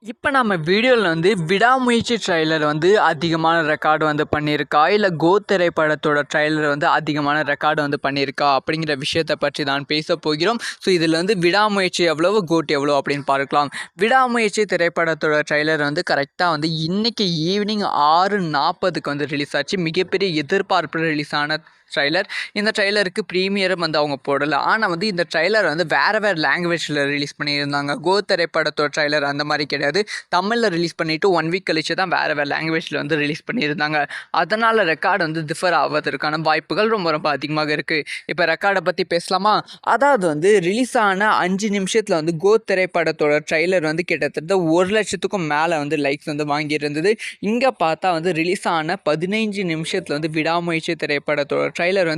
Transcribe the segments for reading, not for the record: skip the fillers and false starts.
இப்போ நம்ம வீடியோவில் விடாமுயற்சி ட்ரைலர் அதிகமான ரெக்கார்டு பண்ணியிருக்கா, இல்லை கோ திரைப்படத்தோட ட்ரைலர் அதிகமான ரெக்கார்டு பண்ணியிருக்கா அப்படிங்கிற விஷயத்தை பற்றி தான் பேச போகிறோம். ஸோ இதில் விடாமுயற்சி எவ்வளவு, கோட் எவ்வளோ அப்படின்னு பார்க்கலாம். விடாமுயற்சி திரைப்படத்தோட ட்ரைலர் கரெக்டாக இன்னைக்கு ஈவினிங் 6:40க்கு ரிலீஸ் ஆச்சு. மிகப்பெரிய எதிர்பார்ப்பு ரிலீஸ் ஆன ட்ரைலர். இந்த ட்ரைலருக்கு ப்ரீமியரும் அவங்க போடலை. ஆனால் இந்த ட்ரைலர் வேறு லாங்குவேஜில் ரிலீஸ் பண்ணியிருந்தாங்க. கோ திரைப்படத்தோட ட்ரைலர் அந்த மாதிரி கிடையாது. தமிழில் ரிலீஸ் பண்ணிவிட்டு 1 வீக் கழிச்சு தான் வேறு லாங்குவேஜில் ரிலீஸ் பண்ணியிருந்தாங்க. அதனால் ரெக்கார்டு டிஃபர் ஆவதற்கான வாய்ப்புகள் ரொம்ப ரொம்ப அதிகமாக இருக்குது. இப்போ ரெக்கார்டை பற்றி பேசலாமா? அதாவது ரிலீஸ் ஆன 5 நிமிஷத்தில் கோ திரைப்படத்தோட ட்ரைலர் கிட்டத்தட்ட 1 லட்சத்துக்கும் மேலே லைக்ஸ் வாங்கியிருந்தது. இங்கே பார்த்தா ரிலீஸ் ஆன 15 நிமிஷத்தில் விடாமுயற்சி திரைப்படத்தோட ட்ரைலர்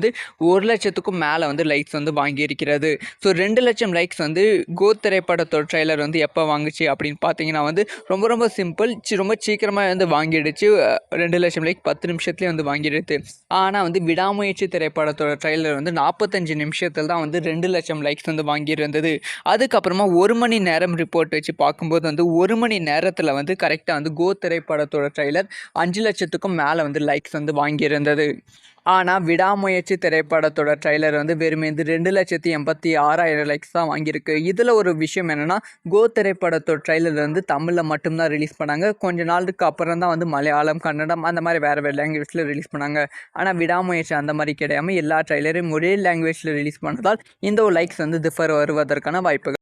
1 லட்சத்துக்கும் மேலே லைக்ஸ் வாங்கியிருக்கிறது. ஸோ 2 லட்சம் லைக்ஸ் கோ திரைப்படத்தோட ட்ரைலர் எப்போ வாங்குச்சு அப்படின்னு பார்த்தீங்கன்னா ரொம்ப ரொம்ப சிம்பிள், ரொம்ப சீக்கிரமாக வாங்கிடுச்சு. 2 லட்சம் லைக் 10 நிமிஷத்துலேயே வாங்கிடுது. ஆனால் விடாமுயற்சி திரைப்படத்தோட ட்ரைலர் 45 நிமிஷத்தில் தான் 2 லட்சம் லைக்ஸ் வாங்கியிருந்தது. அதுக்கப்புறமா 1 மணி நேரம் ரிப்போர்ட் வச்சு பார்க்கும்போது 1 மணி நேரத்தில் கரெக்டாக கோ திரைப்படத்தோட ட்ரைலர் 5 லட்சத்துக்கும் மேலே லைக்ஸ் வாங்கியிருந்தது. ஆனால் விடாமுயற்சி திரைப்படத்தோட ட்ரைலர் வெறுமே 2,86,000 லைக்ஸ் தான் வாங்கியிருக்கு. இதில் ஒரு விஷயம் என்னென்னா, கோ திரைப்படத்தோட ட்ரைலர் தமிழில் மட்டும்தான் ரிலீஸ் பண்ணாங்க. கொஞ்ச நாளுக்கு அப்புறம் தான் மலையாளம், கன்னடம் அந்த மாதிரி வேறு லாங்குவேஜில் ரிலீஸ் பண்ணாங்க. ஆனால் விடாமுயற்சி அந்த மாதிரி கிடையாமல் எல்லா ட்ரைலரையும் ஒரே லாங்குவேஜில் ரிலீஸ் பண்ணதால் இந்த ஒரு லைக்ஸ் டிஃபர் வருவதற்கான வாய்ப்புகள்